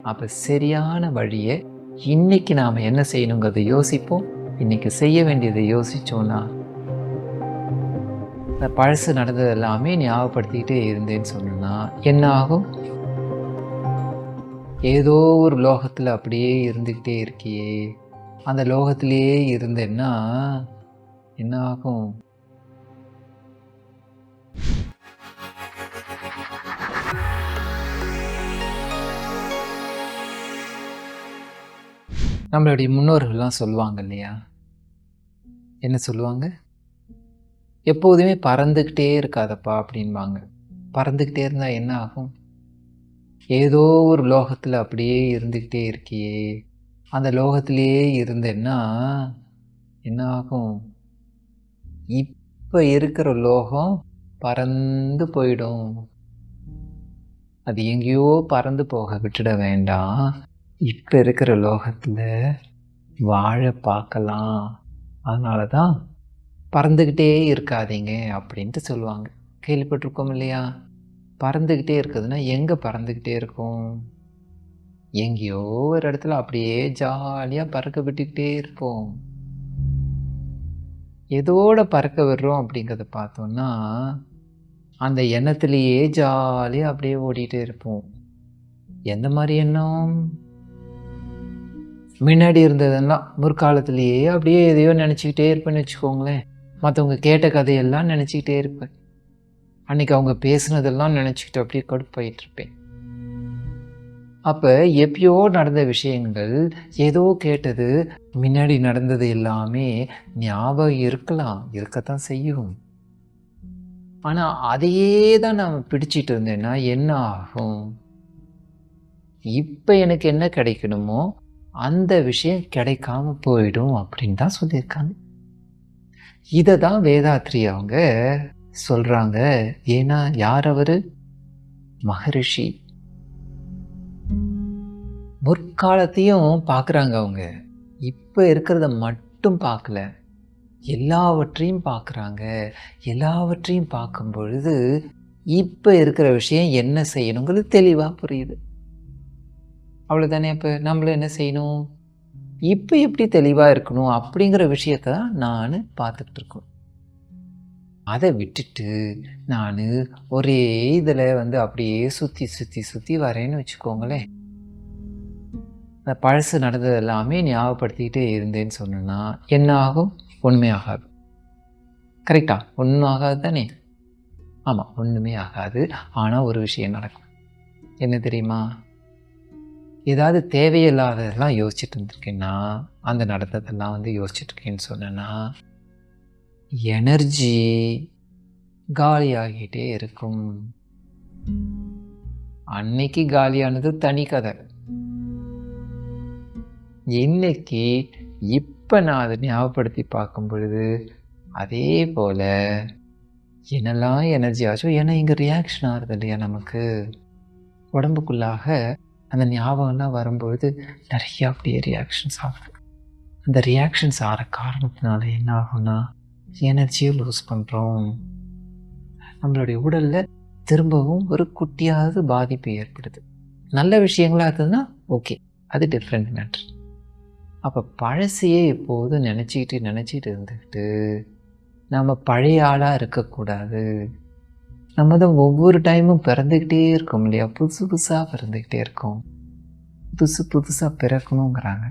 அப்போ சரியான வழியை இன்னைக்கு நாம் என்ன செய்யணுங்கிறத யோசிப்போம். இன்னைக்கு செய்ய வேண்டியதை யோசித்தோன்னா இந்த பழசு நடந்தது எல்லாமே ஞாபகப்படுத்திக்கிட்டே இருந்தேன்னு சொன்னா என்ன ஆகும்? ஏதோ ஒரு லோகத்தில் அப்படியே இருந்துக்கிட்டே இருக்கியே, அந்த லோகத்திலேயே இருந்தேன்னா என்ன ஆகும்? நம்மளுடைய முன்னோர்கள்லாம் சொல்லுவாங்க இல்லையா? என்ன சொல்லுவாங்க? எப்போதுமே பறந்துக்கிட்டே இருக்காதப்பா அப்படின்பாங்க. பறந்துக்கிட்டே இருந்தால் என்ன ஆகும்? ஏதோ ஒரு லோகத்தில் அப்படியே இருந்துக்கிட்டே இருக்கியே, அந்த லோகத்திலேயே இருந்தேன்னா என்ன ஆகும்? இப்போ இருக்கிற லோகம் பறந்து போயிடும். அது எங்கேயோ பறந்து போக விட்டுட வேண்டாம். இப்போ இருக்கிற லோகத்தில் வாழ பார்க்கலாம். அதனால தான் பறந்துக்கிட்டே இருக்காதீங்க அப்படின்ட்டு சொல்லுவாங்க. கேள்விப்பட்டிருக்கோம் இல்லையா? பறந்துக்கிட்டே இருக்குதுன்னா எங்கே பறந்துக்கிட்டே இருக்கும்? எங்கேயோ ஒரு இடத்துல அப்படியே ஜாலியாக பறக்க விட்டுக்கிட்டே இருப்போம். எதோட பறக்க விடுறோம் அப்படிங்கிறத பார்த்தோன்னா அந்த எண்ணத்திலேயே ஜாலியாக அப்படியே ஓடிட்டே இருப்போம். எந்த மாதிரி எண்ணம்? முன்னாடி இருந்ததெல்லாம் முற்காலத்திலேயே அப்படியே எதையோ நினச்சிக்கிட்டே இருப்பேன்னு வச்சுக்கோங்களேன். மற்றவங்க கேட்ட கதையெல்லாம் நினச்சிக்கிட்டே இருப்பேன். அன்றைக்கி அவங்க பேசுனதெல்லாம் நினச்சிக்கிட்டு அப்படியே கடுப்பாயிட்டு இருப்பேன். அப்போ எப்பயோ நடந்த விஷயங்கள், ஏதோ கேட்டது, முன்னாடி நடந்தது எல்லாமே ஞாபகம் இருக்கலாம், இருக்கத்தான் செய்யும். ஆனால் அதையே தான் நாம் பிடிச்சிட்டு இருந்தேன்னா என்ன ஆகும்? இப்போ எனக்கு என்ன கிடைக்கணுமோ அந்த விஷயம் கிடைக்காம போயிடும் அப்படின்னு தான் சொல்லியிருக்காங்க. இதை தான் வேதாத்ரி அவங்க சொல்கிறாங்க. ஏன்னா யார் அவர்? மகரிஷி. முற்காலத்தையும் பார்க்குறாங்க அவங்க. இப்போ இருக்கிறத மட்டும் பார்க்கல, எல்லாவற்றையும் பார்க்குறாங்க. எல்லாவற்றையும் பார்க்கும் பொழுது இப்போ இருக்கிற விஷயம் என்ன செய்யணுங்கிறது தெளிவாக புரியுது. அவ்வளோதானே? இப்போ நம்மளும் என்ன செய்யணும்? இப்போ எப்படி தெளிவாக இருக்கணும் அப்படிங்கிற விஷயத்த தான் நான் பார்த்துக்கிட்டு இருக்கோம். அதை விட்டுட்டு நான் ஒரே இதில் அப்படியே சுற்றி சுற்றி சுற்றி வரேன்னு வச்சுக்கோங்களேன். இந்த பழசு நடந்தது எல்லாமே ஞாபகப்படுத்திக்கிட்டே இருந்தேன்னு சொன்னேன்னா என்ன ஆகும்? ஒன்றுமே ஆகாது. கரெக்டா? ஒன்றும் ஆகாது தானே? ஆமாம், ஒன்றுமே ஆகாது. ஆனால் ஒரு விஷயம் நடக்கும். என்ன தெரியுமா? ஏதாவது தேவையில்லாததெல்லாம் யோசிச்சுட்டு இருந்திருக்கேன்னா, அந்த நடந்ததெல்லாம் யோசிச்சுட்ருக்கேன்னு சொன்னேன்னா எனர்ஜி காலியாகிட்டே இருக்கும். அன்னைக்கு காலியானது தனி கதை. இன்னைக்கு இப்போ நான் அதை ஞாபகப்படுத்தி பார்க்கும் பொழுது அதே போல் என்னெல்லாம் எனர்ஜி ஆச்சோ, ஏன்னா இங்கே ரியாக்ஷன் ஆகுது இல்லையா? நமக்கு உடம்புக்குள்ளாக அந்த ஞாபகம்லாம் வரும்பொழுது நிறையா அப்படியே ரியாக்ஷன்ஸ் ஆகுது. அந்த ரியாக்ஷன்ஸ் ஆகிற காரணத்தினால என்ன ஆகும்னா எனர்ஜியை லூஸ் பண்ணுறோம். நம்மளுடைய உடலில் திரும்பவும் ஒரு குட்டியாவது பாதிப்பு ஏற்படுது. நல்ல விஷயங்களாக இருந்ததுன்னா ஓகே, அது டிஃப்ரெண்ட் மேட்ரு. அப்போ பழசையே எப்போதும் நினச்சிக்கிட்டு இருந்துக்கிட்டு நம்ம பழைய ஆளாக இருக்கக்கூடாது. நம்ம தான் ஒவ்வொரு டைமும் பிறந்துக்கிட்டே இருக்கோம் இல்லையா? புதுசு புதுசாக பிறந்துக்கிட்டே இருக்கோம். புதுசு புதுசாக பிறக்கணுங்கிறாங்க.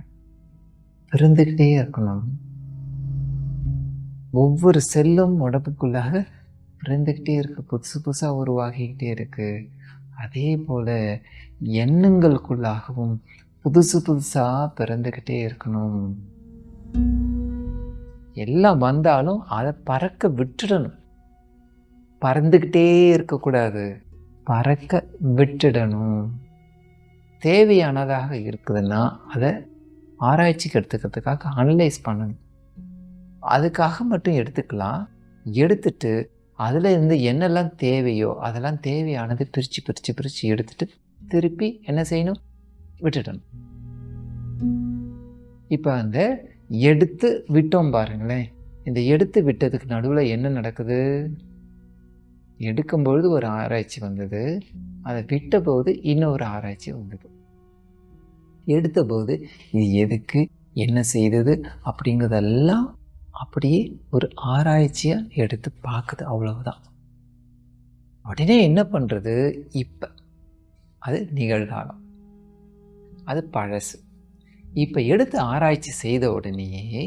பிறந்துக்கிட்டே இருக்கணும். ஒவ்வொரு செல்லும் உடம்புக்குள்ளாக பிறந்துக்கிட்டே இருக்கு, புதுசு புதுசாக உருவாகிக்கிட்டே இருக்கு. அதே போல் எண்ணங்களுக்குள்ளாகவும் புதுசு புதுசாக பிறந்துக்கிட்டே இருக்கணும். எல்லாம் வந்தாலும் அதை பறக்க விட்டுடணும். பறந்துக்கிட்டே இருக்கக்கூடாது, பறக்க விட்டுடணும். தேவையானதாக இருக்குதுன்னா அதை ஆராய்ச்சிக்கு எடுத்துக்கிறதுக்காக அனலைஸ் பண்ணணும். அதுக்காக மட்டும் எடுத்துக்கலாம். எடுத்துட்டு அதில் இருந்து என்னெல்லாம் தேவையோ அதெல்லாம் தேவையானது பிரித்து பிரித்து பிரித்து எடுத்துட்டு திருப்பி என்ன செய்யணும்? விட்டுடணும். இப்போ அந்த எடுத்து விட்டோம் பாருங்களேன். இந்த எடுத்து விட்டதுக்கு நடுவில் என்ன நடக்குது? எடுக்கும்பொழுது ஒரு ஆராய்ச்சி வந்தது, அதை விட்ட போது இன்னொரு ஆராய்ச்சி வந்தது. எடுத்தபோது இது எதுக்கு, என்ன செய்தது அப்படிங்கிறதெல்லாம் அப்படியே ஒரு ஆராய்ச்சியாக எடுத்து பார்க்குது, அவ்வளவுதான். உடனே என்ன பண்ணுறது, இப்போ அது நிகழ்காலம், அது பழசு. இப்போ எடுத்து ஆராய்ச்சி செய்த உடனேயே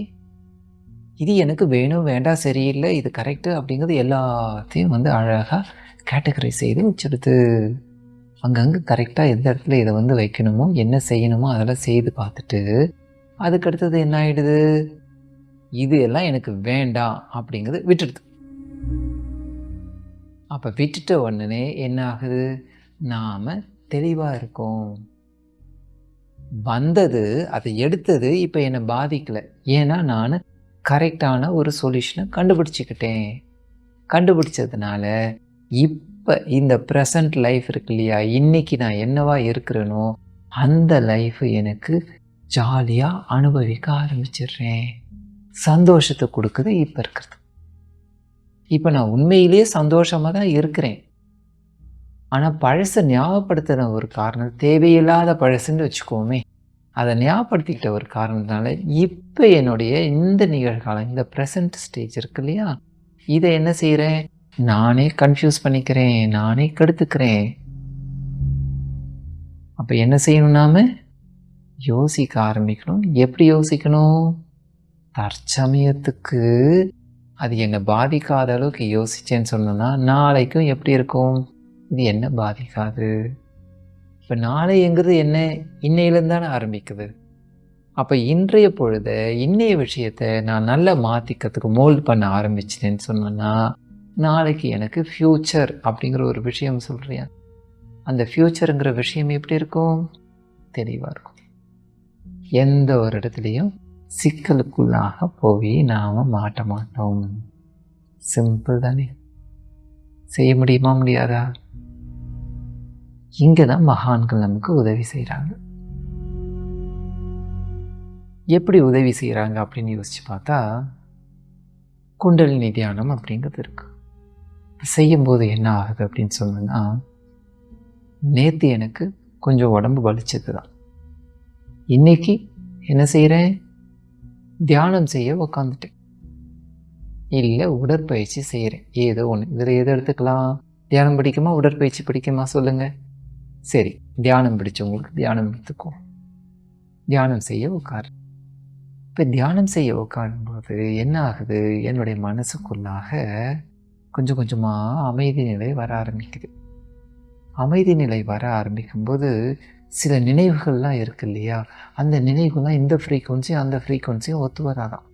இது எனக்கு வேணும் வேண்டாம் சரியில்லை இது கரெக்டு அப்படிங்கிறது எல்லாத்தையும் அழகாக கேட்டகரி செய்து வச்சுடுது. அங்கங்கே கரெக்டாக எந்த இடத்துல இதை வைக்கணுமோ என்ன செய்யணுமோ அதெல்லாம் செய்து பார்த்துட்டு அதுக்கடுத்தது என்ன ஆகிடுது, இது எல்லாம் எனக்கு வேண்டாம் அப்படிங்கிறது விட்டுடுது. அப்போ விட்டுட்ட உடனே என்ன ஆகுது, நாம் தெளிவாக இருக்கோம். வந்தது, அதை எடுத்தது இப்போ என்னை பாதிக்கலை. ஏன்னா நான் கரெக்டான ஒரு சொல்யூஷனை கண்டுபிடிச்சிக்கிட்டேன். கண்டுபிடிச்சதுனால இப்போ இந்த ப்ரெசண்ட் லைஃப் இருக்கு இல்லையா, இன்றைக்கி நான் என்னவா இருக்கிறேனோ அந்த லைஃப் எனக்கு ஜாலியாக அனுபவிக்க ஆரம்பிச்சிடுறேன். சந்தோஷத்தை கொடுக்குது இப்போ இருக்கிறது. இப்போ நான் உண்மையிலேயே சந்தோஷமாக தான் இருக்கிறேன். ஆனால் பழசை ஞாபகப்படுத்தின ஒரு காரணம், தேவையில்லாத பழசுன்னு வச்சுக்கோமே, அதை ஞாபகப்படுத்திக்கிட்ட ஒரு காரணத்தினால இப்போ என்னுடைய இந்த நிகழ்காலம், இந்த ப்ரெசண்ட் ஸ்டேஜ் இருக்கு இல்லையா, இதை என்ன செய்கிறேன், நானே கன்ஃபியூஸ் பண்ணிக்கிறேன், நானே கெடுத்துக்கிறேன். அப்போ என்ன செய்யணும், நாம் யோசிக்க ஆரம்பிக்கணும். எப்படி யோசிக்கணும், தற்சமயத்துக்கு அது என்னை பாதிக்காத அளவுக்கு யோசித்தேன்னு சொன்னோன்னா நாளைக்கும் எப்படி இருக்கும், இது என்ன பாதிக்காது. இப்போ நாளைங்கிறது என்ன, இன்னையிலேருந்து தானே ஆரம்பிக்குது. அப்போ இன்றைய பொழுதை, இன்னைய விஷயத்தை நான் நல்லா மாற்றிக்கிறதுக்கு மோல்ட் பண்ண ஆரம்பிச்சிட்டேன்னு சொன்னேன்னா நாளைக்கு எனக்கு ஃப்யூச்சர் அப்படிங்கிற ஒரு விஷயம் சொல்கிறேன். அந்த ஃப்யூச்சருங்கிற விஷயம் எப்படி இருக்கும், தெளிவாக இருக்கும். எந்த ஒரு இடத்துலையும் சிக்கலுக்குள்ளாக போய் நாம் மாட்ட மாட்டோம். சிம்பிள் தானே. செய்ய முடியுமா, முடியாதா? இங்கே தான் மகான்கள் நமக்கு உதவி செய்கிறாங்க. எப்படி உதவி செய்கிறாங்க அப்படின்னு யோசித்து பார்த்தா, குண்டலினி தியானம் அப்படிங்கிறது இருக்கு. செய்யும்போது என்ன ஆகுது அப்படின்னு சொன்னோன்னா, நேற்று எனக்கு கொஞ்சம் உடம்பு வலிச்சது தான். இன்றைக்கி என்ன செய்கிறேன், தியானம் செய்ய உக்காந்துட்டேன், இல்லை உடற்பயிற்சி செய்கிறேன். ஏதோ ஒன்று, இதில் எதை எடுத்துக்கலாம், தியானம் பிடிக்குமா உடற்பயிற்சி பிடிக்குமா சொல்லுங்கள். சரி, தியானம் பிடிச்சவங்களுக்கு தியானம் எடுத்துக்கோ. தியானம் செய்ய உட்காரு. இப்போ தியானம் செய்ய உட்காரும்போது என்ன ஆகுது, என்னுடைய மனசுக்குள்ளாக கொஞ்சம் கொஞ்சமாக அமைதி நிலை வர ஆரம்பிக்குது. அமைதி நிலை வர ஆரம்பிக்கும்போது சில நினைவுகள்லாம் இருக்கு இல்லையா, அந்த நினைவுகள்லாம் இந்த ஃப்ரீக்குவன்சியும் அந்த ஃப்ரீக்குவன்சியும் ஒத்து வராதான்.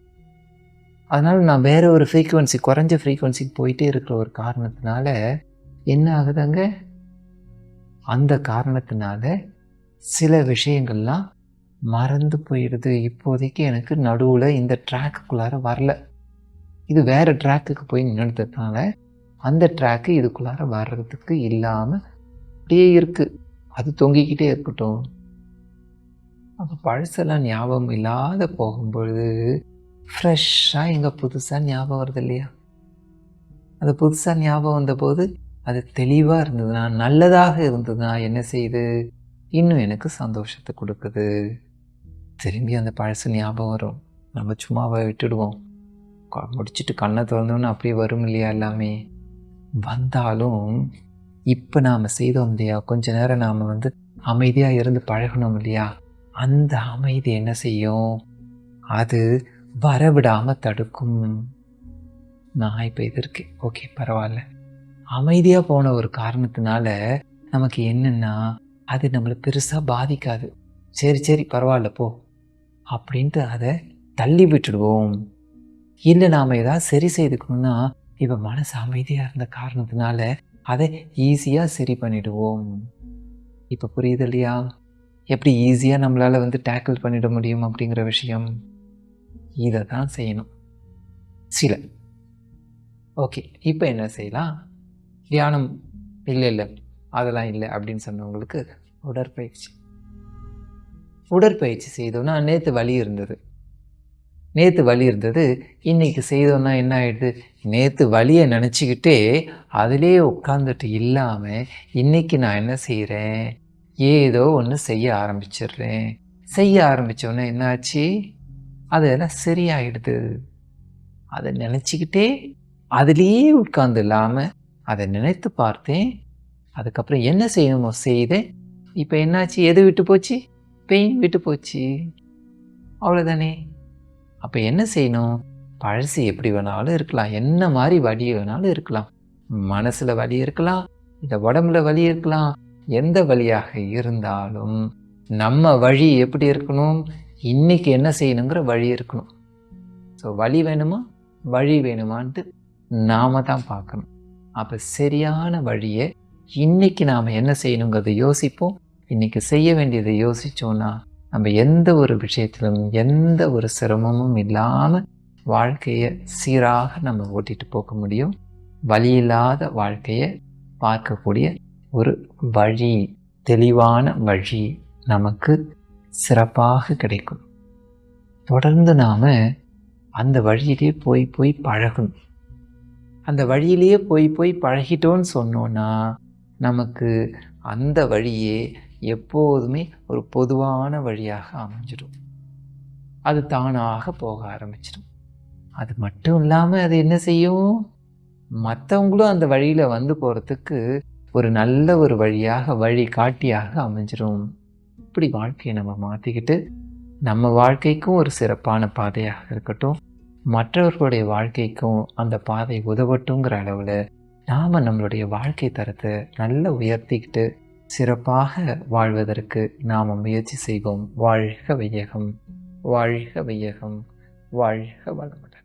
அதனால் நான் வேறு ஒரு ஃப்ரீக்குவன்சி, குறைஞ்ச ஃப்ரீக்குவன்சிக்கு போயிட்டே இருக்கிற ஒரு காரணத்தினால என்ன ஆகுதுங்க, அந்த காரணத்தினால சில விஷயங்கள்லாம் மறந்து போயிடுது. இப்போதைக்கு எனக்கு நடுவில் இந்த ட்ராக்குக்குள்ளார வரல, இது வேறு ட்ராக்குக்கு போய் நின்றுறதுனால அந்த ட்ராக்கு இதுக்குள்ளார வர்றதுக்கு இல்லாமல் அப்படியே இருக்குது. அது தொங்கிக்கிட்டே இருக்கட்டும். அப்போ பழசெல்லாம் ஞாபகம் இல்லாத போகும்பொழுது ஃப்ரெஷ்ஷாக எங்கே புதுசாக ஞாபகம் வருது இல்லையா, அது புதுசாக ஞாபகம் வந்தபோது அது தெளிவாக இருந்ததுன்னா, நல்லதாக இருந்ததுன்னா என்ன செய்யுது, இன்னும் எனக்கு சந்தோஷத்தை கொடுக்குது. திரும்பி அந்த பழசு ஞாபகம் வரும், நம்ம சும்மாவை விட்டுடுவோம். முடிச்சுட்டு கண்ணை திறந்தோன்னு அப்படியே வரும் இல்லையா, எல்லாமே வந்தாலும் இப்போ நாம் செய்தோம் இல்லையா, கொஞ்ச நேரம் நாம் அமைதியாக இருந்து பழகணும் இல்லையா, அந்த அமைதி என்ன செய்யும், அது வரவிடாமல் தடுக்கும். நான் இப்போ இது இருக்கேன், ஓகே பரவாயில்ல, அமைதியாக போன ஒரு காரணத்தினால நமக்கு என்னென்னா அது நம்மளை பெருசாக பாதிக்காது. சரி சரி பரவாயில்ல போ அப்படின்ட்டு அதை தள்ளி விட்டுடுவோம். இல்லை நாம் ஏதாவது சரி செய்துக்கணும்னா இப்போ மனசு அமைதியாக இருந்த காரணத்தினால அதை ஈஸியாக சரி பண்ணிவிடுவோம். இப்போ புரியுது இல்லையா, எப்படி ஈஸியாக நம்மளால் டேக்கிள் பண்ணிட முடியும் அப்படிங்கிற விஷயம். இதை தான் செய்யணும் சில. ஓகே, இப்போ என்ன செய்யலாம், தியானம் இல்லை அதெல்லாம் இல்லை அப்படின்னு சொன்னவங்களுக்கு உடற்பயிற்சி செய்தோன்னா, நேற்று வலி இருந்தது இன்றைக்கி செய்தோன்னா என்ன ஆகிடுது, நேற்று வலியை நினச்சிக்கிட்டே அதிலே உட்காந்துட்டு இல்லாமல் இன்றைக்கி நான் என்ன செய்கிறேன், ஏதோ ஒன்று செய்ய ஆரம்பிச்சிடுறேன். செய்ய ஆரம்பித்தோன்னே என்னாச்சு, அதெல்லாம் சரியாயிடுது. அதை நினச்சிக்கிட்டே அதிலேயே உட்கார்ந்து இல்லாமல் அதை நினைத்து பார்த்தேன். அதுக்கப்புறம் என்ன செய்யணுமோ செய்தேன். இப்போ என்னாச்சு, எது விட்டு போச்சு? பெயின் விட்டு போச்சு. அவ்வளோதானே. அப்போ என்ன செய்யணும்? பழசு எப்படி வேணாலும் இருக்கலாம், என்ன மாதிரி வலி வேணாலும் இருக்கலாம், மனசில் வலி இருக்கலாம், இந்த உடம்புல வலி இருக்கலாம், எந்த வழியாக இருந்தாலும் நம்ம வழி எப்படி இருக்கணும்? இன்னைக்கு என்ன செய்யணுங்கிற வழி இருக்கணும். ஸோ வழி வேணுமா வழி வேணுமான்ட்டு நாம தான் பார்க்கணும். அப்போ சரியான வழியை இன்னைக்கு நாம் என்ன செய்யணுங்கிறத யோசிப்போம். இன்னைக்கு செய்ய வேண்டியதை யோசித்தோன்னா நம்ம எந்த ஒரு விஷயத்திலும் எந்த ஒரு சிரமமும் இல்லாமல் வாழ்க்கையை சீராக நம்ம ஓட்டிட்டு போக முடியும். வழி இல்லாத வாழ்க்கையை பார்க்கக்கூடிய ஒரு வழி, தெளிவான வழி நமக்கு சிறப்பாக கிடைக்கும். தொடர்ந்து நாம் அந்த வழியிலே போய் பழகணும். அந்த வழியிலேயே போய் பழகிட்டோன்னு சொன்னோன்னா நமக்கு அந்த வழியே எப்போதுமே ஒரு பொதுவான வழியாக அமைஞ்சிடும். அது தானாக போக ஆரம்பிச்சிடும். அது மட்டும் இல்லாமல் அது என்ன செய்யும், மற்றவங்களும் அந்த வழியில் வந்து போகிறதுக்கு ஒரு நல்ல ஒரு வழியாக, வழி காட்டியாக அமைஞ்சிடும். இப்படி வாழ்க்கையை நம்ம மாற்றிக்கிட்டு நம்ம வாழ்க்கைக்கும் ஒரு சிறப்பான பாதையாக இருக்கட்டும், மற்றவர்களுடைய வாழ்க்கைக்கும் அந்த பாதை உதவட்டுங்கிற அளவில் நாம் நம்மளுடைய வாழ்க்கை தரத்தை நல்லா உயர்த்திக்கிட்டு சிறப்பாக வாழ்வதற்கு நாம் முயற்சி செய்வோம். வாழ்க வையகம், வாழ்க வையகம், வாழ்க வளமுடன்.